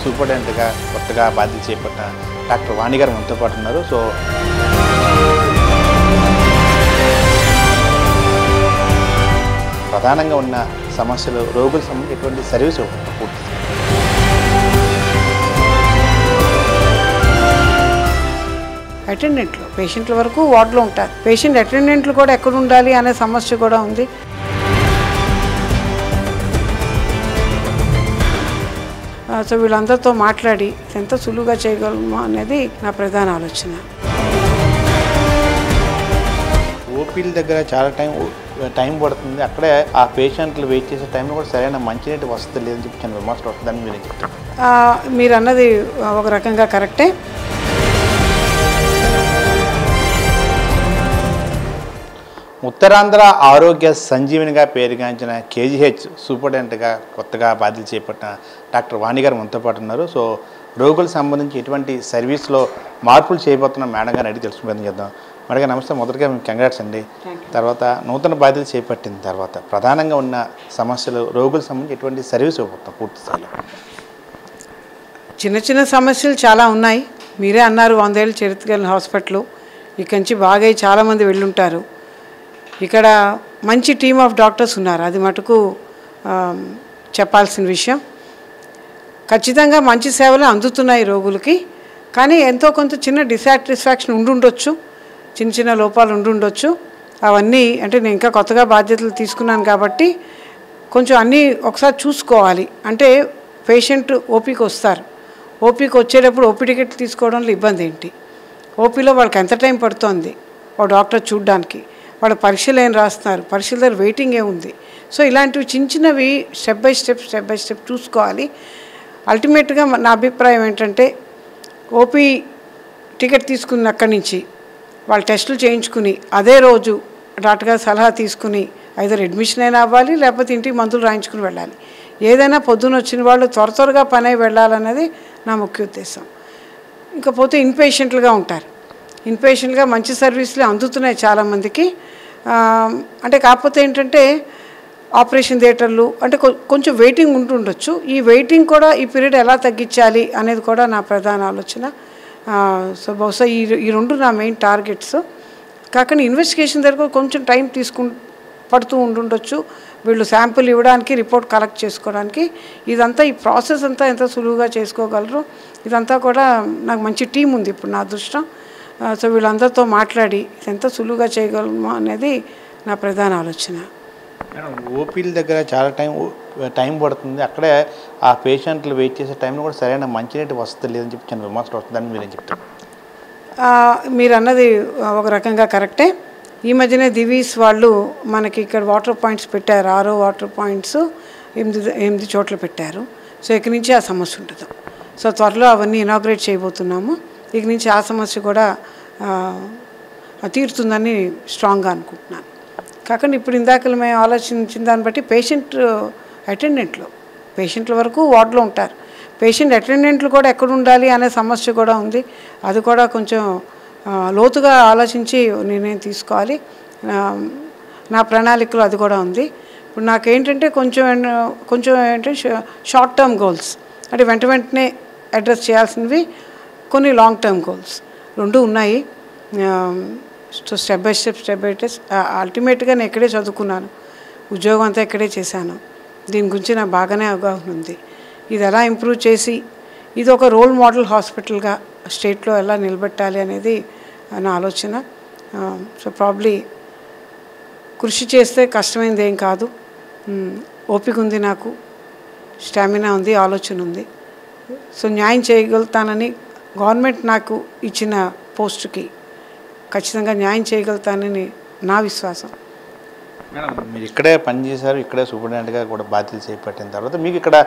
సూపరింటెండెంట్గా కొత్తగా బాధ్యత చేపట్టిన డాక్టర్ వాణి గారు మనతో పాటు ఉన్నారు. సో ప్రధానంగా ఉన్న సమస్యలు రోగుల సంబంధించి ఎటువంటి సర్వీస్ పూర్తి అటెండెంట్లు పేషెంట్ల వరకు వార్డులో ఉంటారు. పేషెంట్ అటెండెంట్లు కూడా ఎక్కడ ఉండాలి అనే సమస్య కూడా ఉంది. సో వీళ్ళందరితో మాట్లాడి ఎంత సులువుగా చేయగలమో అనేది నా ప్రధాన ఆలోచన. ఓపీల దగ్గర చాలా టైం పడుతుంది. అక్కడే ఆ పేషెంట్లు వెయిట్ చేసే టైంలో కూడా సరైన మంచినీటి వసతి లేదని చెప్పి చిన్న విమర్శలు వస్తుందని మీరు చెప్తారు. మీరు అన్నది ఒక రకంగా కరెక్టే. ఉత్తరాంధ్ర ఆరోగ్య సంజీవినిగా పేరుగాంచిన కేజీహెచ్ సూపరింటెండెంట్గా కొత్తగా బాధ్యత చేపట్టిన డాక్టర్ వాణి గారు మనతో పాటు ఉన్నారు. సో రోగులకు సంబంధించి ఎటువంటి సర్వీస్లో మార్పులు చేయబోతున్న మేడం గారిని అడిగి తెలుసుకుని చేద్దాం. మేడం గారు నమస్తే. మొదటిగా మీకు కంగ్రాట్స్ అండి. తర్వాత నూతన బాధ్యత చేపట్టిన తర్వాత ప్రధానంగా ఉన్న సమస్యలు రోగులకు సంబంధించి ఎటువంటి సర్వీస్ ఇవ్వబోతాం పూర్తి స్థాయిలో? చిన్న చిన్న సమస్యలు చాలా ఉన్నాయి. మీరే అన్నారు 100 ఏళ్ళ చరిత్ర కలిగిన హాస్పిటల్. ఇక్కడి నుంచి బాగా చాలామంది వెళ్ళుంటారు. ఇక్కడ మంచి టీమ్ ఆఫ్ డాక్టర్స్ ఉన్నారు, అది మటుకు చెప్పాల్సిన విషయం. ఖచ్చితంగా మంచి సేవలు అందుతున్నాయి రోగులకి. కానీ ఎంతో కొంత చిన్న డిసాటిస్ఫాక్షన్ ఉండుండొచ్చు, చిన్న చిన్న లోపాలు ఉండుండొచ్చు. అవన్నీ అంటే నేను ఇంకా కొత్తగా బాధ్యతలు తీసుకున్నాను కాబట్టి కొంచెం అన్నీ ఒకసారి చూసుకోవాలి. అంటే పేషెంట్ ఓపీకి వస్తారు, ఓపీకి వచ్చేటప్పుడు ఓపీ టికెట్ తీసుకోవడంలో ఇబ్బంది ఏంటి, ఓపీలో వాళ్ళకి ఎంత టైం పడుతోంది ఓ డాక్టర్ చూడడానికి, వాళ్ళ పరీక్షలు ఏం రాస్తున్నారు, పరీక్షల దగ్గర వెయిటింగ్ ఏముంది. సో ఇలాంటివి చిన్న చిన్నవి స్టెప్ బై స్టెప్ చూసుకోవాలి. అల్టిమేట్గా నా అభిప్రాయం ఏంటంటే ఓపీ టికెట్ తీసుకున్న అక్కడి నుంచి వాళ్ళు టెస్టులు చేయించుకుని అదే రోజు డాక్టర్ గారి సలహా తీసుకుని ఐదర్ అడ్మిషన్ అయినా అవ్వాలి, లేకపోతే ఇంటికి మందులు రాయించుకుని వెళ్ళాలి. ఏదైనా పొద్దున వచ్చిన వాళ్ళు త్వరగా పని అయి వెళ్ళాలన్నది నా ముఖ్య ఉద్దేశం. ఇంకపోతే ఇన్పేషెంట్లుగా ఉంటారు. ఇన్పేషెంట్గా మంచి సర్వీసులు అందుతున్నాయి చాలామందికి. అంటే కాకపోతే ఏంటంటే ఆపరేషన్ థియేటర్లు అంటే కొంచెం వెయిటింగ్ ఉంటుండొచ్చు. ఈ వెయిటింగ్ కూడా ఈ పీరియడ్ ఎలా తగ్గించాలి అనేది కూడా నా ప్రధాన ఆలోచన. సో బహుశా ఈ రెండు నా మెయిన్ టార్గెట్స్. కాకుండా ఇన్వెస్టిగేషన్ దగ్గర కొంచెం టైం పడుతూ ఉంటుండొచ్చు. వీళ్ళు శాంపుల్ ఇవ్వడానికి, రిపోర్ట్ కలెక్ట్ చేసుకోవడానికి. ఇదంతా ఈ ప్రాసెస్ అంతా ఎంత సులువుగా చేసుకోగలరు. ఇదంతా కూడా నాకు మంచి టీం ఉంది ఇప్పుడు నా అదృష్టం. సో వీళ్ళందరితో మాట్లాడి ఎంత సులువుగా చేయగలమో అనేది నా ప్రధాన ఆలోచన. ఓపీల దగ్గర చాలా టైం పడుతుంది. అక్కడే ఆ పేషెంట్లు వెయిట్ చేసే టైంలో కూడా సరైన మంచినీటి వసతి లేదని చెప్పి చిన్న విమర్శలు వస్తుందని మీరు చెప్తారు. మీరు అన్నది ఒక రకంగా కరెక్టే. ఈ మధ్యనే దివీస్ వాళ్ళు మనకి ఇక్కడ వాటర్ పాయింట్స్ పెట్టారు, 6 వాటర్ పాయింట్స్ 8 చోట్ల పెట్టారు. సో ఇక్కడి నుంచి ఆ సమస్య ఉంటుంది. సో త్వరలో అవన్నీ ఇనాగ్రేట్ చేయబోతున్నాము. ఇక నుంచి ఆ సమస్య కూడా తీరుతుందని స్ట్రాంగ్గా అనుకుంటున్నాను. కాకుండా ఇప్పుడు ఇందాకలు మేము ఆలోచించిన దాన్ని బట్టి పేషెంట్ల వరకు వార్డులో ఉంటారు. పేషెంట్ అటెండెంట్లు కూడా ఎక్కడ ఉండాలి అనే సమస్య కూడా ఉంది. అది కూడా కొంచెం లోతుగా ఆలోచించి నిర్ణయం తీసుకోవాలి. నా ప్రణాళికలో అది కూడా ఉంది. ఇప్పుడు నాకేంటంటే కొంచెం ఏంటంటే షార్ట్ టర్మ్ గోల్స్, అంటే వెంటనే అడ్రస్ చేయాల్సినవి, కొన్ని లాంగ్ టర్మ్ గోల్స్ రెండు ఉన్నాయి. సో స్టెప్ బై స్టెప్ అల్టిమేట్గా నేను ఇక్కడే చదువుకున్నాను, ఉద్యోగం అంతా ఇక్కడే చేశాను. దీని గురించి నాకు బాగానే అవగాహన ఉంది. ఇది ఎలా ఇంప్రూవ్ చేసి ఇది ఒక రోల్ మోడల్ హాస్పిటల్గా స్టేట్లో ఎలా నిలబెట్టాలి అనేది నా ఆలోచన. సో ప్రాబ్లీ కృషి చేస్తే కష్టమైనది ఏం కాదు. ఓపిక ఉంది, నాకు స్టామినా ఉంది, ఆలోచన ఉంది. సో న్యాయం చేయగలుగుతానని గవర్నమెంట్ నాకు ఇచ్చిన పోస్టుకి ఖచ్చితంగా న్యాయం చేయగలుగుతానని నా విశ్వాసం. మేడం, మీరు ఇక్కడే పనిచేశారు, ఇక్కడే సూపరింటెండెంట్గా కూడా బాధ్యతలు చేపట్టిన తర్వాత మీకు ఇక్కడ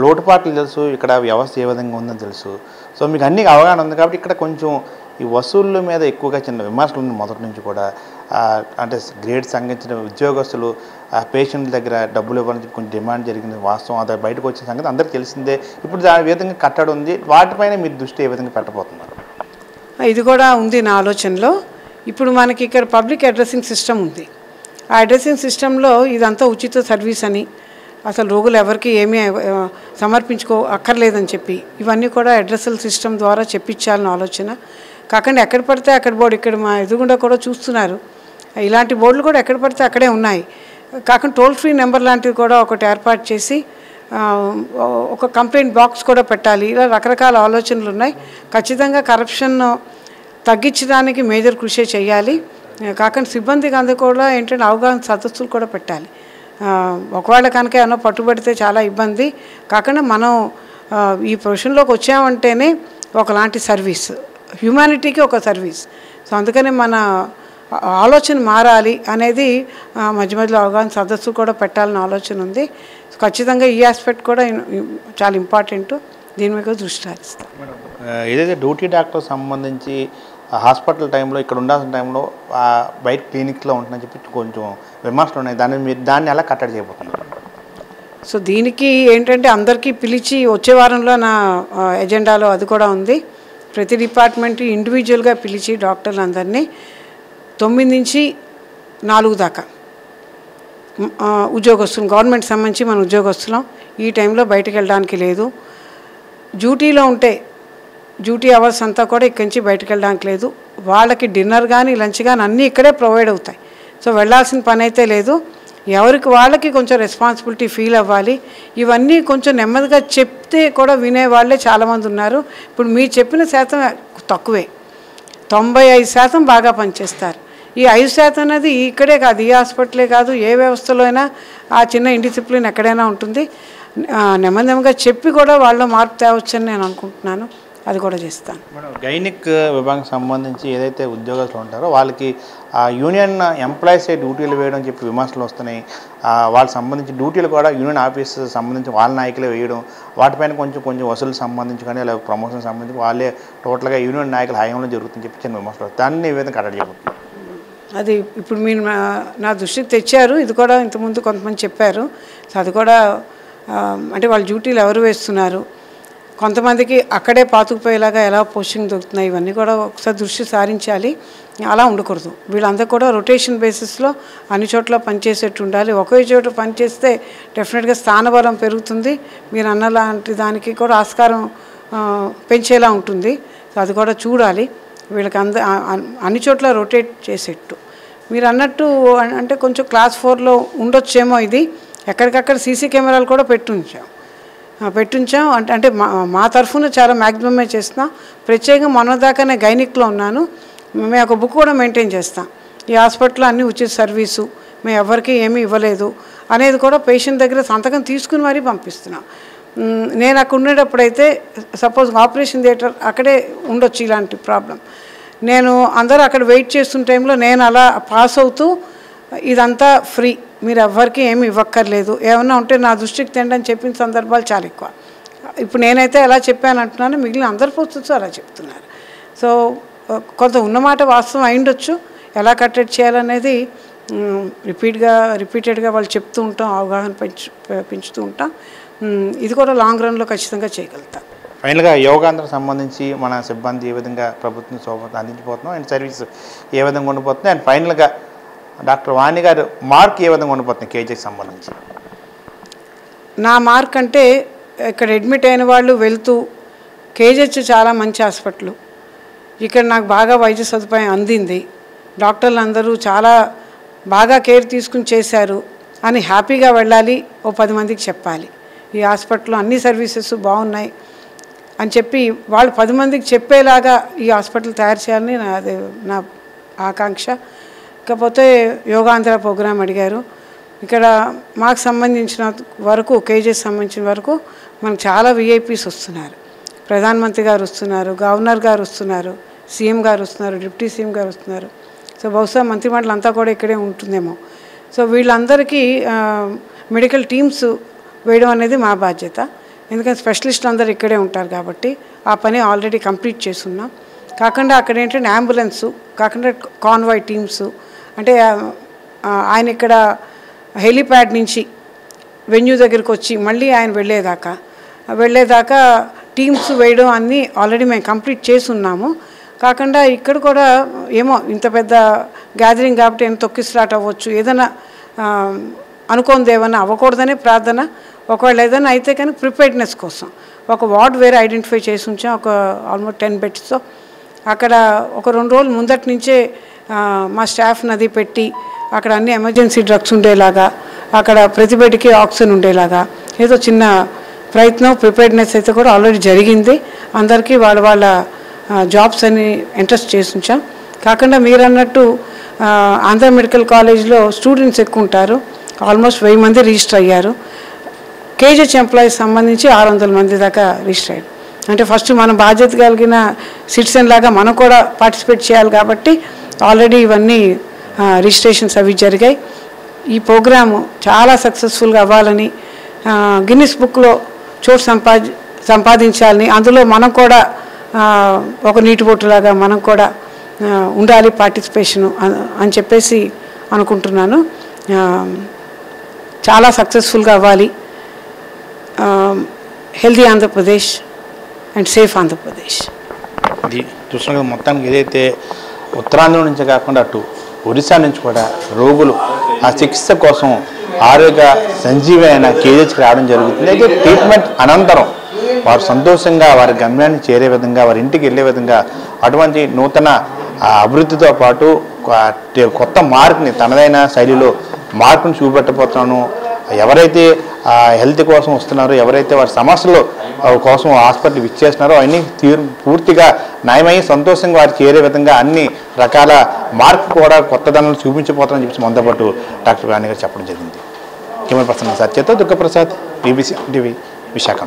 లోటుపాట్లు తెలుసు, ఇక్కడ వ్యవస్థ ఏ విధంగా ఉందని తెలుసు. సో మీకు అన్ని అవగాహన ఉంది కాబట్టి ఇక్కడ కొంచెం ఈ వసూళ్ళ మీద ఎక్కువగా చిన్న విమర్శలు ఉంది మొదటి నుంచి కూడా. అంటే గ్రేడ్ సంఘించిన ఉద్యోగస్తులు పేషెంట్ల దగ్గర డబ్బులు ఇవ్వాలని కొంచెం డిమాండ్ జరిగింది, వాస్తవం. అది బయటకు వచ్చిన సంగతి అందరికీ తెలిసిందే. ఇప్పుడు దాని విధంగా కట్టడి ఉంది, వాటిపైన మీరు దృష్టి ఏ విధంగా పెట్టబోతున్నారు? ఇది కూడా ఉంది నా ఆలోచనలో. ఇప్పుడు మనకి ఇక్కడ పబ్లిక్ అడ్రసింగ్ సిస్టమ్ ఉంది. ఆ అడ్రసింగ్ సిస్టంలో ఇదంతా ఉచిత సర్వీస్ అని, అసలు రోగులు ఎవరికి ఏమీ అక్కర్లేదని చెప్పి ఇవన్నీ కూడా అడ్రసల్ సిస్టమ్ ద్వారా చెప్పించాలని ఆలోచన. కాకుండా ఎక్కడ పడితే అక్కడ బోర్డు, ఇక్కడ మా ఎదురుగుండా కూడా చూస్తున్నారు, ఇలాంటి బోర్డులు కూడా ఎక్కడ పడితే అక్కడే ఉన్నాయి. కాకుండా టోల్ ఫ్రీ నెంబర్ లాంటివి కూడా ఒకటి ఏర్పాటు చేసి ఒక కంప్లైంట్ బాక్స్ కూడా పెట్టాలి. ఇలా రకరకాల ఆలోచనలు ఉన్నాయి. ఖచ్చితంగా కరప్షన్ తగ్గించడానికి మేజర్ కృషి చేయాలి. కాకుండా సిబ్బందికి అందరూ కూడా ఏంటంటే అవగాహన సదస్సులు కూడా పెట్టాలి. ఒకవేళ కనుక ఏమన్నా పట్టుబడితే చాలా ఇబ్బంది. కాకుండా మనం ఈ ప్రొఫెషన్లోకి వచ్చామంటేనే ఒకలాంటి సర్వీస్, హ్యూమానిటీకి ఒక సర్వీస్. సో అందుకని మన ఆలోచన మారాలి అనేది మధ్య మధ్యలో అవగాహన సదస్సు కూడా పెట్టాలని ఆలోచన ఉంది. ఖచ్చితంగా ఈ ఆస్పెక్ట్ కూడా చాలా ఇంపార్టెంట్. దీని మీద దృష్టి సారిస్తాం. ఏదైతే డ్యూటీ డాక్టర్ సంబంధించి హాస్పిటల్ టైంలో ఇక్కడ ఉండాల్సిన టైంలో బయట క్లినిక్లో ఉంటుందని చెప్పి కొంచెం విమర్శలు ఉన్నాయి. దాన్ని ఎలా కట్టడి చేయబోతున్నారు? సో దీనికి ఏంటంటే అందరికీ పిలిచి వచ్చే వారంలో నా ఎజెండాలో అది కూడా ఉంది. ప్రతి డిపార్ట్మెంట్ ఇండివిజువల్గా పిలిచి డాక్టర్లందరినీ 9 నుంచి 4 దాకా ఉద్యోగస్తులు, గవర్నమెంట్ సంబంధించి మన ఉద్యోగస్తులం ఈ టైంలో బయటకు వెళ్ళడానికి లేదు. డ్యూటీలో ఉంటే డ్యూటీ అవర్స్ అంతా కూడా ఇక్కడి నుంచి బయటకు వెళ్ళడానికి లేదు. వాళ్ళకి డిన్నర్ కానీ లంచ్ కానీ అన్నీ ఇక్కడే ప్రొవైడ్ అవుతాయి. సో వెళ్ళాల్సిన పని అయితే లేదు. ఎవరికి వాళ్ళకి కొంచెం రెస్పాన్సిబిలిటీ ఫీల్ అవ్వాలి. ఇవన్నీ కొంచెం నెమ్మదిగా చెప్తే కూడా వినేవాళ్ళే చాలామంది ఉన్నారు. ఇప్పుడు మీరు చెప్పిన శాతం తక్కువే, 95% బాగా పనిచేస్తారు. ఈ 5% అనేది ఇక్కడే కాదు, ఈ హాస్పిటలే కాదు, ఏ వ్యవస్థలో అయినా ఆ చిన్న ఇండిసిప్లిన్ ఎక్కడైనా ఉంటుంది. నెమ్మదిగా చెప్పి కూడా వాళ్ళు మార్పు తేవచ్చని నేను అనుకుంటున్నాను. అది కూడా చేస్తాను. గైనిక్ విభాగం సంబంధించి ఏదైతే ఉద్యోగస్తులు ఉంటారో వాళ్ళకి యూనియన్ ఎంప్లాయీస్ డ్యూటీలు వేయడం చెప్పి విమర్శలు వస్తున్నాయి. వాళ్ళకి సంబంధించి డ్యూటీలు కూడా యూనియన్ ఆఫీస్ సంబంధించి వాళ్ళ నాయకులే వేయడం, వాటిపైన కొంచెం వసూలు సంబంధించి కానీ లేదా ప్రమోషన్ సంబంధించి వాళ్ళే టోటల్గా యూనియన్ నాయకుల హయాంలో జరుగుతుందని చెప్పి చిన్న విమర్శలు. దాన్ని ఏ విధంగా కట్టడి చేయబోతున్నారు? అది ఇప్పుడు మీరు నా దృష్టికి తెచ్చారు. ఇది కూడా ఇంతకుముందు కొంతమంది చెప్పారు. సో అది కూడా అంటే వాళ్ళ డ్యూటీలు ఎవరు వేస్తున్నారు, కొంతమందికి అక్కడే పాతుకుపోయేలాగా ఎలా పోస్టింగ్ దొరుకుతున్నాయి, ఇవన్నీ కూడా ఒకసారి దృష్టి సారించాలి. అలా ఉండకూడదు. వీళ్ళందరూ కూడా రొటేషన్ బేసిస్లో అన్ని చోట్ల పనిచేసేట్టు ఉండాలి. ఒకే చోట పనిచేస్తే డెఫినెట్గా స్థానబలం పెరుగుతుంది. మీరు అన్న లాంటి దానికి కూడా ఆస్కారం పెంచేలా ఉంటుంది. అది కూడా చూడాలి. వీళ్ళకి అన్ని చోట్ల రొటేట్ చేసేట్టు. మీరు అన్నట్టు అంటే కొంచెం క్లాస్ 4లో ఉండొచ్చేమో. ఇది ఎక్కడికక్కడ సీసీ కెమెరాలు కూడా పెట్టుంచాం. అంటే మా తరఫున చాలా మ్యాక్సిమమే చేస్తున్నాం. ప్రత్యేకంగా మొన్నదాకానే గైనిక్లో ఉన్నాను. మేము ఒక బుక్ కూడా మెయింటైన్ చేస్తాం. ఈ హాస్పిటల్లో అన్ని ఉచిత సర్వీసు, మేము ఎవరికి ఏమీ ఇవ్వలేదు అనేది కూడా పేషెంట్ దగ్గర సంతకం తీసుకుని మరీ పంపిస్తున్నాం. నేను అక్కడ ఉండేటప్పుడైతే సపోజ్ ఆపరేషన్ థియేటర్ అక్కడే ఉండొచ్చు ఇలాంటి ప్రాబ్లం. నేను అందరూ అక్కడ వెయిట్ చేస్తున్న టైంలో నేను అలా పాస్ అవుతూ ఇదంతా ఫ్రీ, మీరు ఎవ్వరికి ఏమి ఇవ్వక్కర్లేదు, ఏమన్నా ఉంటే నా దృష్టికి తెండి అని చెప్పిన సందర్భాలు చాలా ఎక్కువ. ఇప్పుడు నేనైతే ఎలా చెప్పాను అంటున్నాను, మిగిలిన అందరి పోస్టుతో అలా చెప్తున్నారు. సో కొంత ఉన్నమాట వాస్తవం అయిండొచ్చు. ఎలా కట్టడి చేయాలనేది రిపీటెడ్గా వాళ్ళు చెప్తూ ఉంటాం, అవగాహన పెంచుతూ ఉంటాం. ఇది కూడా లాంగ్ రన్లో ఖచ్చితంగా చేయగలుగుతాం. ఫైనల్గా యోగాంధ్రకు సంబంధించి మన సిబ్బంది ఏ విధంగా ప్రభుత్వం సౌకర్యం అందించిపోతున్నాం అండ్ సర్వీస్ ఏ విధంగా ఉండిపోతుంది అండ్ ఫైనల్గా డాక్టర్ వాణి గారు మార్క్ ఏ విధంగా ఉండిపోతుంది కేజీకి సంబంధించి? నా మార్క్ అంటే ఇక్కడ అడ్మిట్ అయిన వాళ్ళు వెళ్తూ కేజీహెచ్ చాలా మంచి హాస్పిటల్, ఇక్కడ నాకు బాగా వైద్య సదుపాయం అందింది, డాక్టర్లు అందరూ చాలా బాగా కేర్ తీసుకుని చేశారు అని హ్యాపీగా వెళ్ళాలి. ఓ 10 మందికి చెప్పాలి ఈ హాస్పిటల్లో అన్ని సర్వీసెస్ బాగున్నాయి అని చెప్పి వాళ్ళు 10 మందికి చెప్పేలాగా ఈ హాస్పిటల్ తయారు చేయాలని నా ఆకాంక్ష. ఇకపోతే యోగాంధ్ర ప్రోగ్రాం అడిగారు. ఇక్కడ మాకు సంబంధించిన వరకు కేజీకి సంబంధించిన వరకు మనకు చాలా విఐపీస్ వస్తున్నారు. ప్రధానమంత్రి గారు వస్తున్నారు, గవర్నర్ గారు వస్తున్నారు, సీఎం గారు వస్తున్నారు, డిప్యూటీ సీఎం గారు వస్తున్నారు. సో బహుశా మంత్రిమండలి అంతా కూడా ఇక్కడే ఉంటుందేమో. సో వీళ్ళందరికీ మెడికల్ టీమ్స్ వేయడం అనేది మా బాధ్యత. ఎందుకంటే స్పెషలిస్టులు అందరూ ఇక్కడే ఉంటారు కాబట్టి ఆ పని ఆల్రెడీ కంప్లీట్ చేస్తున్నాం. కాకుండా అక్కడ ఏంటంటే అంబులెన్సు, కాకుండా కాన్వాయ్ టీమ్స్, అంటే ఆయన ఇక్కడ హెలిప్యాడ్ నుంచి వెన్యూ దగ్గరికి వచ్చి మళ్ళీ ఆయన వెళ్ళేదాకా టీమ్స్ వేయడం అన్నీ ఆల్రెడీ మేము కంప్లీట్ చేస్తున్నాము. కాకుండా ఇక్కడ కూడా ఏమో ఇంత పెద్ద గ్యాదరింగ్ కాబట్టి ఏం తొక్కి స్టార్ట్ అవ్వచ్చు, ఏదైనా అనుకోనిది ఏమైనా అవ్వకూడదనే ప్రార్థన. ఒకవేళ ఏదైనా అయితే కానీ ప్రిపేర్డ్నెస్ కోసం ఒక వార్డ్ వేరే ఐడెంటిఫై చేసి ఉంచాం, ఒక ఆల్మోస్ట్ 10 బెడ్స్తో. అక్కడ ఒక 2 రోజులు ముందటి నుంచే మా స్టాఫ్ని అది పెట్టి అక్కడ అన్ని ఎమర్జెన్సీ డ్రగ్స్ ఉండేలాగా, అక్కడ ప్రతి బెడ్కి ఆక్సిజన్ ఉండేలాగా ఏదో చిన్న ప్రయత్నం, ప్రిపేర్డ్నెస్ అయితే కూడా ఆల్రెడీ జరిగింది. అందరికీ వాళ్ళ వాళ్ళ జాబ్స్ అని ఇంట్రెస్ట్ చేసి ఉంచాం. కాకుండా మీరు అన్నట్టు ఆంధ్ర మెడికల్ కాలేజ్లో స్టూడెంట్స్ ఎక్కువ ఉంటారు. ఆల్మోస్ట్ 1000 మంది రిజిస్టర్ అయ్యారు. కేజీహెచ్ ఎంప్లాయీస్ సంబంధించి 600 మంది దాకా రిజిస్టర్ అయ్యారు. అంటే ఫస్ట్ మనం బాధ్యత కలిగిన సిటిజన్ లాగా మనం కూడా పార్టిసిపేట్ చేయాలి కాబట్టి ఆల్రెడీ ఇవన్నీ రిజిస్ట్రేషన్స్ అవి జరిగాయి. ఈ ప్రోగ్రాము చాలా సక్సెస్ఫుల్గా అవ్వాలని, గిన్నిస్ బుక్లో చోటు సంపాదించాలని, అందులో మనం కూడా ఒక నీటి బొట్టులాగా మనం కూడా ఉండాలి పార్టిసిపేషను అని చెప్పేసి అనుకుంటున్నాను. చాలా సక్సెస్ఫుల్గా అవ్వాలి. Healthy Andhra Pradesh and safe Andhra Pradesh. ఇది చూసినా మొత్తానికి ఏదైతే ఉత్తరాంధ్ర నుంచి కాకుండా అటు ఒరిస్సా నుంచి కూడా రోగులు ఆ చికిత్స కోసం ఆరోగ్య సంజీవి అయిన కేజీహెచ్కి రావడం జరుగుతుంది. అయితే ట్రీట్మెంట్ అనంతరం వారు సంతోషంగా వారి గమ్యాన్ని చేరే విధంగా, వారి ఇంటికి వెళ్ళే విధంగా అటువంటి నూతన అభివృద్ధితో పాటు కొత్త మార్పుని, తనదైన శైలిలో మార్పుని చూపెట్టబోతున్నాను. ఎవరైతే హెల్త్ కోసం వస్తున్నారో, ఎవరైతే వారి సమస్యలు కోసం హాస్పిటల్ ఇచ్చేస్తున్నారో అవన్నీ పూర్తిగా నయమై సంతోషంగా వారికి చేరే విధంగా అన్ని రకాల మార్పు కూడా కొత్తదనాలు చూపించబోతామని చెప్పి మనతో పాటు డాక్టర్ వాణి గారు చెప్పడం జరిగింది. కెమెరా పర్సన్ సత్యతో దుర్గప్రసాద్, BBC టీవీ, విశాఖ.